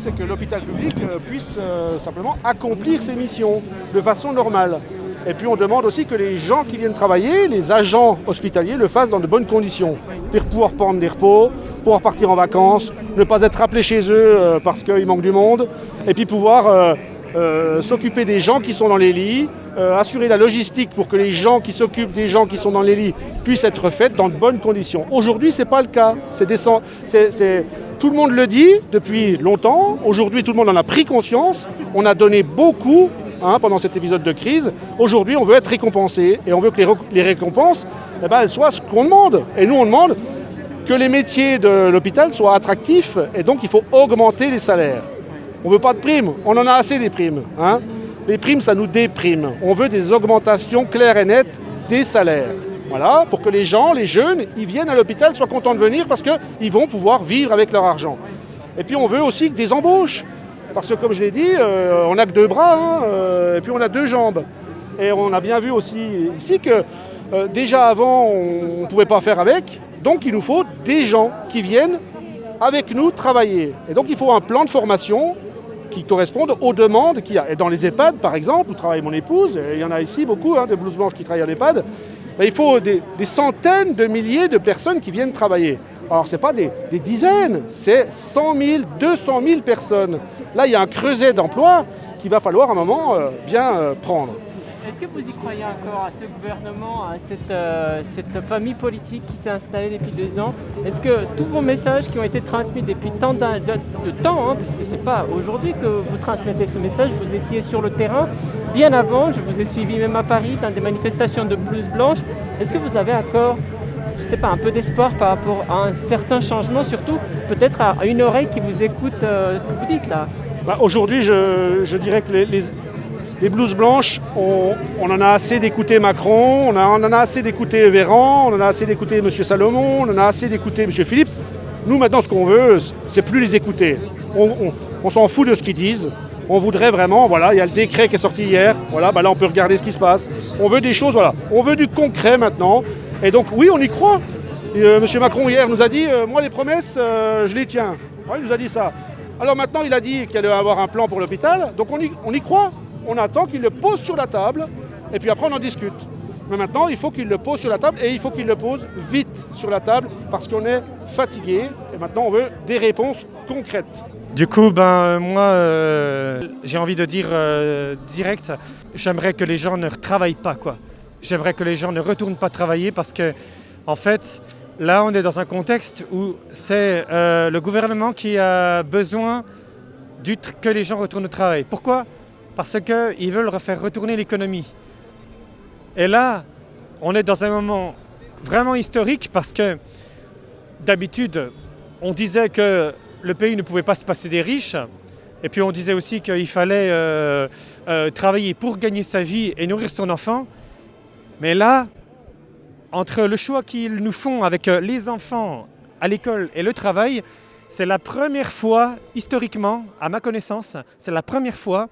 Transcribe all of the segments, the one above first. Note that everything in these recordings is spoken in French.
c'est que l'hôpital public puisse simplement accomplir ses missions de façon normale. Et puis on demande aussi que les gens qui viennent travailler, les agents hospitaliers, le fassent dans de bonnes conditions. Pouvoir prendre des repos, pouvoir partir en vacances, ne pas être rappelés chez eux parce qu'il manque du monde, et puis pouvoir s'occuper des gens qui sont dans les lits, assurer la logistique pour que les gens qui s'occupent des gens qui sont dans les lits puissent être faits dans de bonnes conditions. Aujourd'hui, ce n'est pas le cas. Tout le monde le dit depuis longtemps. Aujourd'hui, tout le monde en a pris conscience. On a donné beaucoup pendant cet épisode de crise. Aujourd'hui, on veut être récompensé et on veut que les récompenses elles soient ce qu'on demande. Et nous, on demande que les métiers de l'hôpital soient attractifs et donc il faut augmenter les salaires. On ne veut pas de primes, on en a assez des primes. Les primes, ça nous déprime. On veut des augmentations claires et nettes des salaires. Voilà, pour que les gens, les jeunes, ils viennent à l'hôpital, soient contents de venir parce qu'ils vont pouvoir vivre avec leur argent. Et puis on veut aussi des embauches. Parce que comme je l'ai dit, on n'a que 2 bras et puis on a 2 jambes. Et on a bien vu aussi ici que déjà avant, on ne pouvait pas faire avec. Donc il nous faut des gens qui viennent avec nous travailler. Et donc il faut un plan de formation qui corresponde aux demandes qu'il y a. Et dans les EHPAD, par exemple, où travaille mon épouse, et il y en a ici beaucoup, des blouses blanches qui travaillent en EHPAD, il faut des centaines de milliers de personnes qui viennent travailler. Alors, ce n'est pas des dizaines, c'est 100 000, 200 000 personnes. Là, il y a un creuset d'emplois qu'il va falloir à un moment bien prendre. Est-ce que vous y croyez encore à ce gouvernement, à cette famille politique qui s'est installée depuis 2 ans? Est-ce que tous vos messages qui ont été transmis depuis tant de temps, puisque ce n'est pas aujourd'hui que vous transmettez ce message, vous étiez sur le terrain bien avant, je vous ai suivi même à Paris dans des manifestations de blouses blanches. Est-ce que vous avez encore, je ne sais pas, un peu d'espoir par rapport à un certain changement, surtout peut-être à une oreille qui vous écoute ce que vous dites là? Aujourd'hui, je dirais que les blouses blanches, on en a assez d'écouter Macron, on en a assez d'écouter Véran, on en a assez d'écouter M. Salomon, on en a assez d'écouter M. Philippe. Nous, maintenant, ce qu'on veut, c'est plus les écouter. On s'en fout de ce qu'ils disent. On voudrait vraiment, voilà, il y a le décret qui est sorti hier. Voilà, là, on peut regarder ce qui se passe. On veut des choses, voilà. On veut du concret maintenant. Et donc, oui, on y croit. M. Macron, hier, nous a dit, moi, les promesses, je les tiens. Ouais, il nous a dit ça. Alors maintenant, il a dit qu'il allait avoir un plan pour l'hôpital. Donc, on y croit. On attend qu'il le pose sur la table et puis après on en discute. Mais maintenant, il faut qu'il le pose sur la table et il faut qu'il le pose vite sur la table parce qu'on est fatigué et maintenant on veut des réponses concrètes. Du coup, moi, j'ai envie de dire direct, j'aimerais que les gens ne travaillent pas, quoi. J'aimerais que les gens ne retournent pas travailler parce que, en fait, là, on est dans un contexte où c'est le gouvernement qui a besoin que les gens retournent au travail. Pourquoi ? Parce qu'ils veulent refaire retourner l'économie. Et là, on est dans un moment vraiment historique parce que d'habitude, on disait que le pays ne pouvait pas se passer des riches. Et puis on disait aussi qu'il fallait travailler pour gagner sa vie et nourrir son enfant. Mais là, entre le choix qu'ils nous font avec les enfants à l'école et le travail, c'est la première fois, historiquement, à ma connaissance, c'est la première fois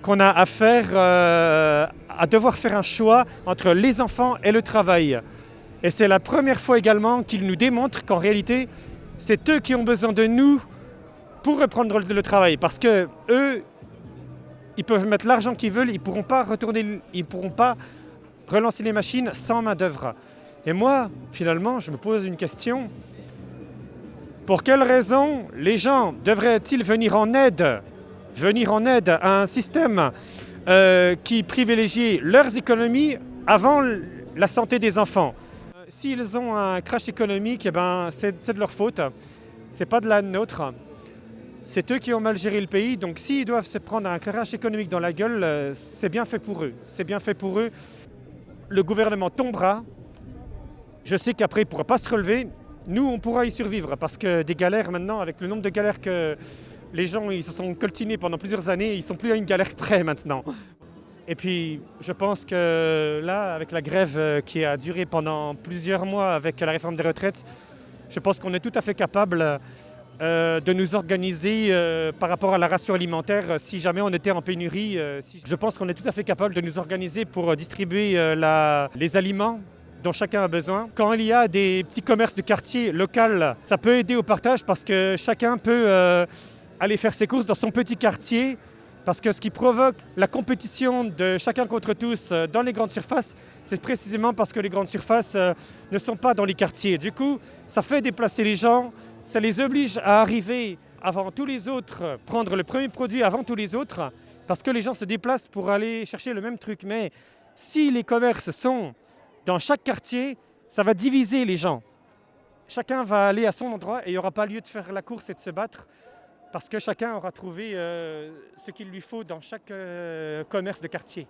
qu'on a affaire à devoir faire un choix entre les enfants et le travail. Et c'est la première fois également qu'ils nous démontrent qu'en réalité, c'est eux qui ont besoin de nous pour reprendre le travail. Parce que eux, ils peuvent mettre l'argent qu'ils veulent, ils ne pourront pas relancer les machines sans main-d'œuvre. Et moi, finalement, je me pose une question. Pour quelles raisons les gens devraient-ils venir en aide à un système qui privilégie leurs économies avant la santé des enfants? S'ils ont un crash économique, c'est de leur faute, c'est pas de la nôtre. C'est eux qui ont mal géré le pays, donc s'ils doivent se prendre un crash économique dans la gueule, c'est bien fait pour eux. C'est bien fait pour eux. Le gouvernement tombera. Je sais qu'après, il ne pourra pas se relever. Nous, on pourra y survivre parce que des galères maintenant, avec le nombre de galères que les gens ils se sont coltinés pendant plusieurs années, ils ne sont plus à une galère près maintenant. Et puis, je pense que là, avec la grève qui a duré pendant plusieurs mois avec la réforme des retraites, je pense qu'on est tout à fait capable de nous organiser par rapport à la ration alimentaire si jamais on était en pénurie. Je pense qu'on est tout à fait capable de nous organiser pour distribuer les aliments dont chacun a besoin. Quand il y a des petits commerces de quartier local, ça peut aider au partage parce que chacun peut aller faire ses courses dans son petit quartier, parce que ce qui provoque la compétition de chacun contre tous dans les grandes surfaces, c'est précisément parce que les grandes surfaces ne sont pas dans les quartiers. Du coup, ça fait déplacer les gens, ça les oblige à arriver avant tous les autres, prendre le premier produit avant tous les autres, parce que les gens se déplacent pour aller chercher le même truc. Mais si les commerces sont dans chaque quartier, ça va diviser les gens. Chacun va aller à son endroit et il n'y aura pas lieu de faire la course et de se battre, parce que chacun aura trouvé ce qu'il lui faut dans chaque commerce de quartier.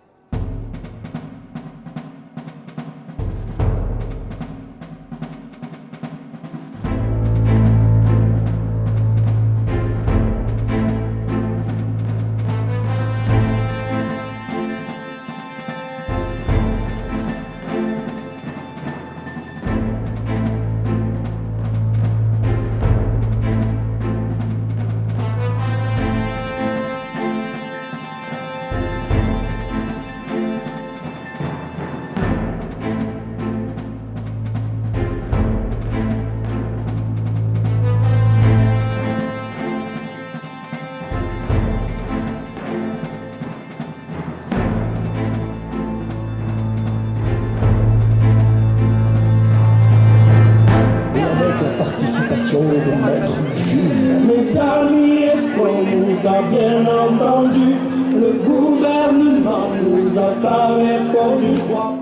Mes amis, est-ce qu'on nous a bien entendu? Le gouvernement nous a pas répondu, je crois.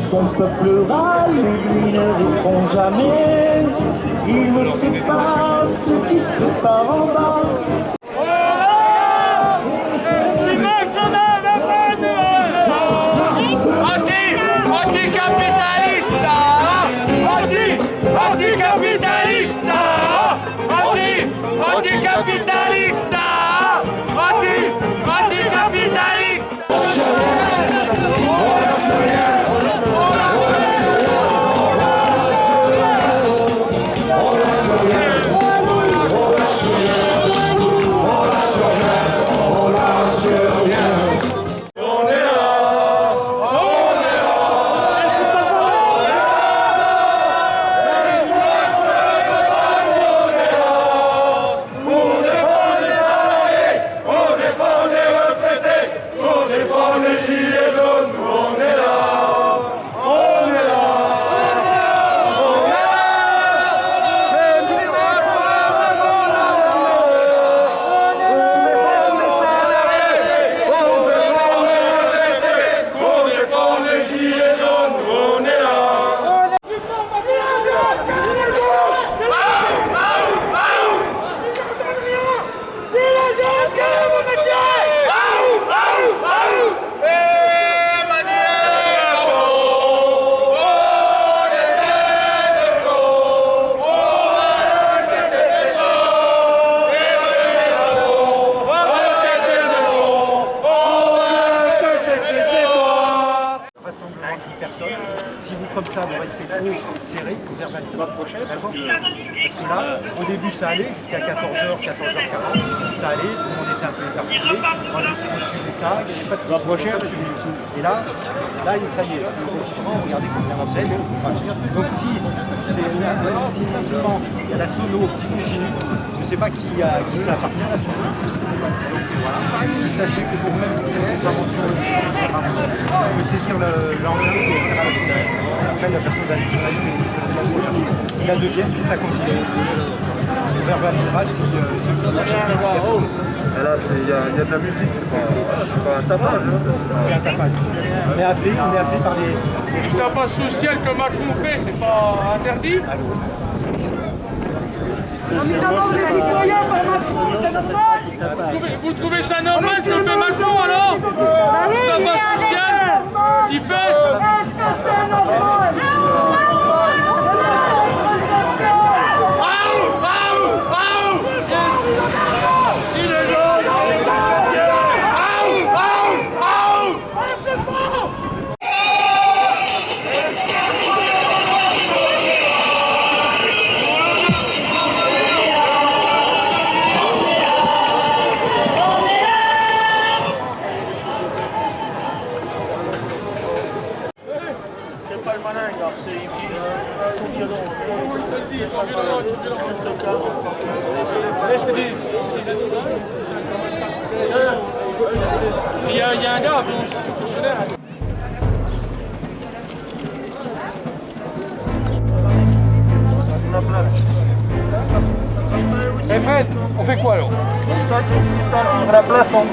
Son peuple râle, lui ne répond jamais. Il ne sait pas ce qui se prépare en bas. Si vous comme ça, vous restez trop serré, vous verbalisez. Parce que là, au début, ça allait jusqu'à 14h, 14h40. Ça allait, tout le monde était un peu éparpillé. Moi, je suivais ça, il n'y avait pas de soucis. Et là, ça y est, regardez combien vous êtes. Donc si simplement il y a la sono qui continue, je ne sais pas qui ça appartient à la sono. Donc voilà. Sachez que pour même cette intervention, on peut saisir l'engin et ça va la sono. Après, la personne va manifester, ça c'est la première chose. Et la deuxième, si ça continue, on ne verbalisera si ceux qui doivent faire. Là, il y a de la musique, c'est pas un tapage. C'est un tapage. On est appelé par les... Le tapage social que Macron fait, c'est pas interdit? Mais d'abord les citoyens par Macron, c'est normal. Vous trouvez ça normal ce que fait Macron alors? Le tapage social, il fait... C'est normal. malins, gars. Ils sont violents. Je te le dis, ils sont violents, ils sont violents. Allez, je te dis. Il y a un gars, bon, je suis fonctionnaire. Eh Fred, on fait quoi alors? La place en